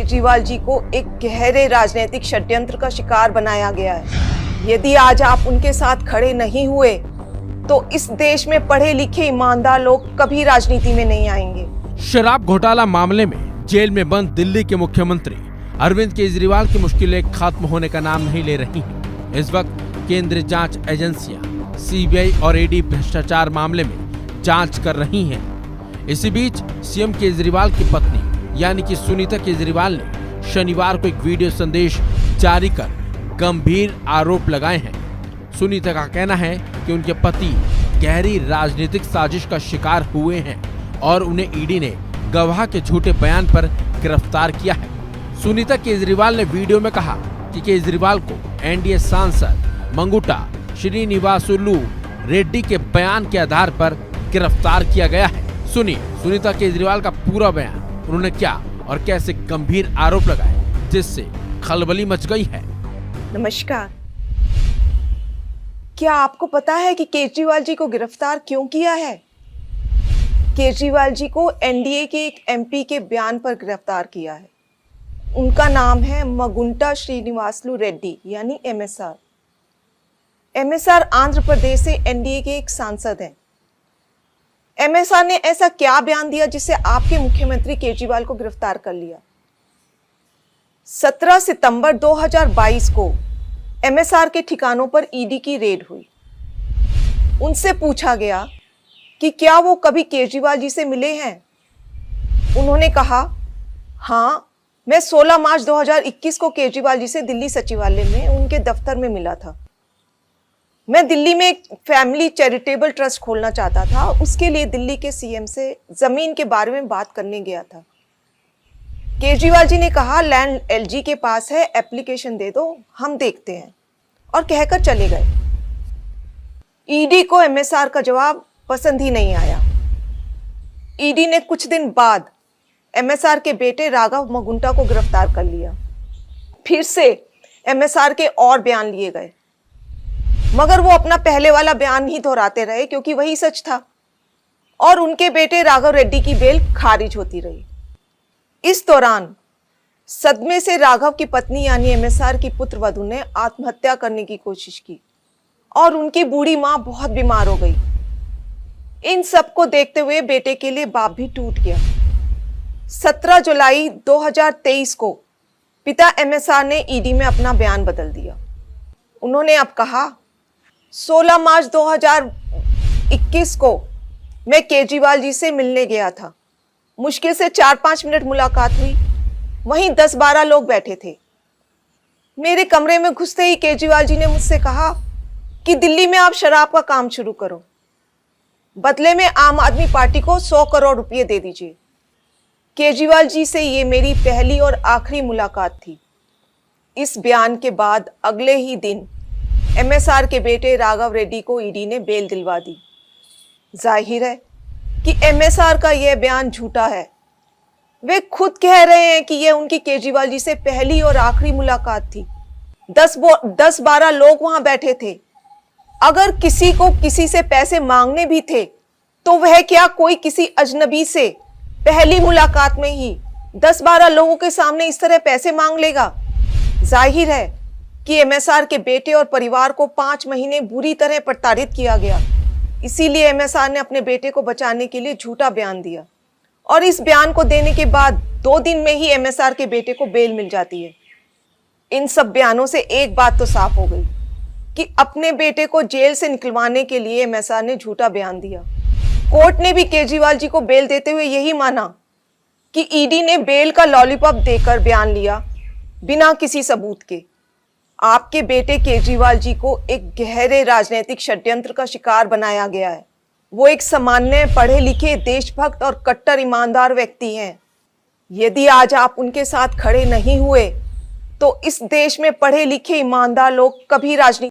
केजरीवाल जी को एक गहरे राजनीतिक षड्यंत्र का शिकार बनाया गया है। यदि आज आप उनके साथ खड़े नहीं हुए तो इस देश में पढ़े लिखे ईमानदार लोग कभी राजनीति में नहीं आएंगे। शराब घोटाला मामले में जेल में बंद दिल्ली के मुख्यमंत्री अरविंद केजरीवाल की मुश्किलें खत्म होने का नाम नहीं ले रही हैं। इस वक्त केंद्रीय जांच एजेंसियां सीबीआई और ईडी भ्रष्टाचार मामले में जांच कर रही हैं। इसी बीच सीएम केजरीवाल की पत्नी यानी कि सुनीता केजरीवाल ने शनिवार को एक वीडियो संदेश जारी कर गंभीर आरोप लगाए हैं। सुनीता का कहना है कि उनके पति गहरी राजनीतिक साजिश का शिकार हुए हैं और उन्हें ईडी ने गवाह के झूठे बयान पर गिरफ्तार किया है। सुनीता केजरीवाल ने वीडियो में कहा कि केजरीवाल को एनडीए सांसद मंगुटा श्रीनिवासुलु रेड्डी के बयान के आधार पर गिरफ्तार किया गया है। सुनिए सुनीता केजरीवाल का पूरा बयान, उन्होंने क्या और कैसे गंभीर आरोप लगाए जिससे खलबली मच गई है। नमस्कार। क्या आपको पता है कि केजरीवाल जी को गिरफ्तार क्यों किया है? केजरीवाल जी को एनडीए के एक एमपी के बयान पर गिरफ्तार किया है। उनका नाम है मंगुटा श्रीनिवासुलु रेड्डी यानी एमएसआर। एमएसआर आंध्र प्रदेश से एनडीए के एक सांसद हैं। एमएसआर ने ऐसा क्या बयान दिया जिससे आपके मुख्यमंत्री केजरीवाल को गिरफ्तार कर लिया? 17 सितंबर 2022 को एमएसआर के ठिकानों पर ईडी की रेड हुई। उनसे पूछा गया कि क्या वो कभी केजरीवाल जी से मिले हैं। उन्होंने कहा, हाँ, मैं 16 मार्च 2021 को केजरीवाल जी से दिल्ली सचिवालय में उनके दफ्तर में मिला था। मैं दिल्ली में एक फैमिली चैरिटेबल ट्रस्ट खोलना चाहता था। उसके लिए दिल्ली के सीएम से जमीन के बारे में बात करने गया था। केजरीवाल जी ने कहा, लैंड एलजी के पास है, एप्लीकेशन दे दो, हम देखते हैं, और कहकर चले गए। ईडी को एमएसआर का जवाब पसंद ही नहीं आया। ईडी ने कुछ दिन बाद एमएसआर के बेटे राघव मंगुटा को गिरफ्तार कर लिया। फिर से एमएसआर के और बयान लिए गए, मगर वो अपना पहले वाला बयान ही दोहराते रहे क्योंकि वही सच था, और उनके बेटे राघव रेड्डी की बेल खारिज होती रही। इस दौरान सदमे से राघव की पत्नी यानी एमएसआर की पुत्रवधू ने आत्महत्या करने की कोशिश की और उनकी बूढ़ी मां बहुत बीमार हो गई। इन सबको देखते हुए बेटे के लिए बाप भी टूट गया। 17 जुलाई 2023 को पिता एमएसआर ने ईडी में अपना बयान बदल दिया। उन्होंने अब कहा, 16 मार्च 2021 को मैं केजरीवाल जी से मिलने गया था। मुश्किल से 4-5 मिनट मुलाकात हुई। वहीं 10-12 लोग बैठे थे। मेरे कमरे में घुसते ही केजरीवाल जी ने मुझसे कहा कि दिल्ली में आप शराब का काम शुरू करो, बदले में आम आदमी पार्टी को 100 करोड़ रुपए दे दीजिए। केजरीवाल जी से ये मेरी पहली और आखिरी मुलाकात थी। इस बयान के बाद अगले ही दिन एमएसआर के बेटे राघव रेड्डी को ईडी ने बेल दिलवा दी। जाहिर है कि एमएसआर का यह बयान झूठा है। वे खुद कह रहे हैं कि यह उनकी केजरीवाल जी से पहली और आखिरी मुलाकात थी। 10-12 लोग वहां बैठे थे। अगर किसी को किसी से पैसे मांगने भी थे तो वह क्या कोई किसी अजनबी से पहली मुलाकात में ही 10-12 लोगों के सामने इस तरह पैसे मांग लेगा? जाहिर है कि एमएसआर के बेटे और परिवार को 5 महीने बुरी तरह प्रताड़ित किया गया। इसीलिए एमएसआर ने अपने बेटे को बचाने के लिए झूठा बयान दिया, और इस बयान को देने के बाद 2 दिन में ही एमएसआर के बेटे को बेल मिल जाती है। इन सब बयानों से एक बात तो साफ हो गई कि अपने बेटे को जेल से निकलवाने के लिए एमएसआर ने झूठा बयान दिया। कोर्ट ने भी केजरीवाल जी को बेल देते हुए यही माना कि ईडी ने बेल का लॉलीपॉप देकर बयान लिया बिना किसी सबूत के। आपके बेटे केजरीवाल जी को एक गहरे राजनीतिक षड्यंत्र का शिकार बनाया गया है। वो एक सामान्य पढ़े लिखे देशभक्त और कट्टर ईमानदार व्यक्ति हैं। यदि आज आप उनके साथ खड़े नहीं हुए तो इस देश में पढ़े लिखे ईमानदार लोग कभी राजनीति